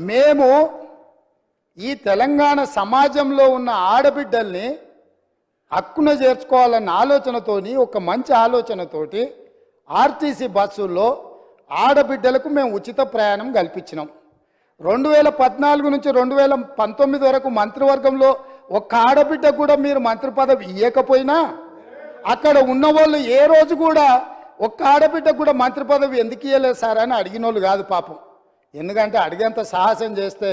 మేము ఈ తెలంగాణ సమాజంలో ఉన్న ఆడబిడ్డల్ని హక్కున చేర్చుకోవాలన్న ఆలోచనతోని, ఒక మంచి ఆలోచనతోటి ఆర్టీసీ బస్సుల్లో ఆడబిడ్డలకు మేము ఉచిత ప్రయాణం కల్పించినాం. 2014 నుంచి 2019 వరకు మంత్రివర్గంలో ఒక్క ఆడబిడ్డ కూడా మీరు మంత్రి పదవి ఇవ్వకపోయినా అక్కడ ఉన్న వాళ్ళు ఏ రోజు కూడా ఒక్క ఆడబిడ్డ కూడా మంత్రి పదవి ఎందుకు ఇవ్వలేదు సార్ అని అడిగిన వాళ్ళు కాదు పాపం. ఎందుకంటే అడిగేంత సాహసం చేస్తే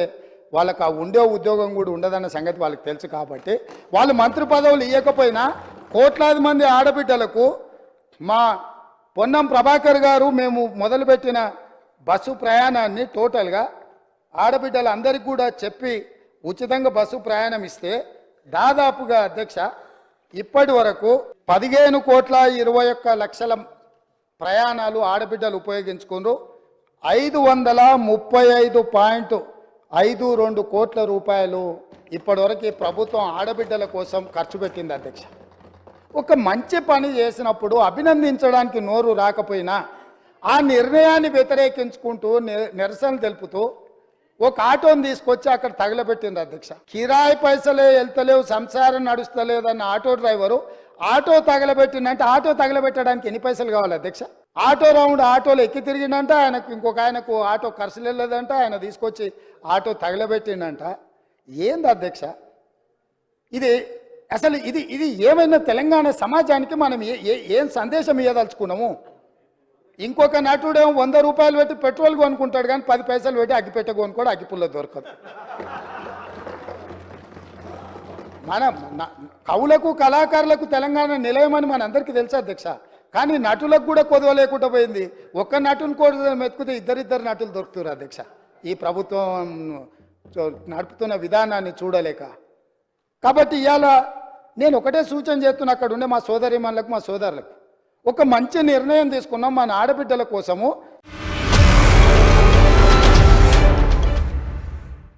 వాళ్ళకి ఆ ఉండే ఉద్యోగం కూడా ఉండదన్న సంగతి వాళ్ళకి తెలుసు. కాబట్టి వాళ్ళు మంత్రి పదవులు ఇవ్వకపోయినా కోట్లాది మంది ఆడబిడ్డలకు మా పొన్నం ప్రభాకర్ గారు మేము మొదలుపెట్టిన బస్సు ప్రయాణాన్ని టోటల్గా ఆడబిడ్డలందరికీ కూడా చెప్పి ఉచితంగా బస్సు ప్రయాణం ఇస్తే దాదాపుగా అధ్యక్ష ఇప్పటి వరకు 15,21,00,000 ప్రయాణాలు ఆడబిడ్డలు ఉపయోగించుకున్నారు. 535.52 కోట్ల రూపాయలు ఇప్పటివరకు ఈ ప్రభుత్వం ఆడబిడ్డల కోసం ఖర్చు పెట్టింది అధ్యక్ష. ఒక మంచి పని చేసినప్పుడు అభినందించడానికి నోరు రాకపోయినా ఆ నిర్ణయాన్ని వ్యతిరేకించుకుంటూ నిరసన తెలుపుతూ ఒక ఆటోని తీసుకొచ్చి అక్కడ తగలబెట్టింది అధ్యక్ష. కిరాయి పైసలే వెళ్తలేవు, సంసారం నడుస్తలేదన్న ఆటో డ్రైవరు ఆటో తగలబెట్టిందంటే ఆటో తగలబెట్టడానికి ఎన్ని పైసలు కావాలి అధ్యక్ష? ఆటోలో ఎక్కి తిరిగిందంట, ఆయనకు ఆటో ఖర్చులు వెళ్ళలేదంట, ఆయన తీసుకొచ్చి ఆటో తగలబెట్టిండంట. ఏంది అధ్యక్ష ఇది? అసలు ఇది ఏమైనా తెలంగాణ సమాజానికి మనం ఏం సందేశం ఇవ్వదలుచుకున్నాము? ఇంకొక నటుడేమో 100 రూపాయలు పెట్టి పెట్రోల్ కొనుక్కుంటాడు, కానీ 10 పైసలు పెట్టి అగ్గిపెట్ట కొనుక్కోడు, అగ్గిపుల్ల దొరకదు. మన కవులకు కళాకారులకు తెలంగాణ నిలయమని మనందరికీ తెలుసు అధ్యక్ష. కానీ నటులకు కూడా కొదవ లేకుండా పోయింది. ఒక్క నటుని కూడా మెతుకుతే ఇద్దరిద్దరు నటులు దొరుకుతారు అధ్యక్ష. ఈ ప్రభుత్వం నడుపుతున్న విధానాన్ని చూడలేక. కాబట్టి ఇవాళ నేను ఒకటే సూచన చేస్తున్నా, అక్కడ ఉండే మా సోదరిమణులకు, మా సోదరులకు ఒక మంచి నిర్ణయం తీసుకున్నాం మన ఆడబిడ్డల కోసము.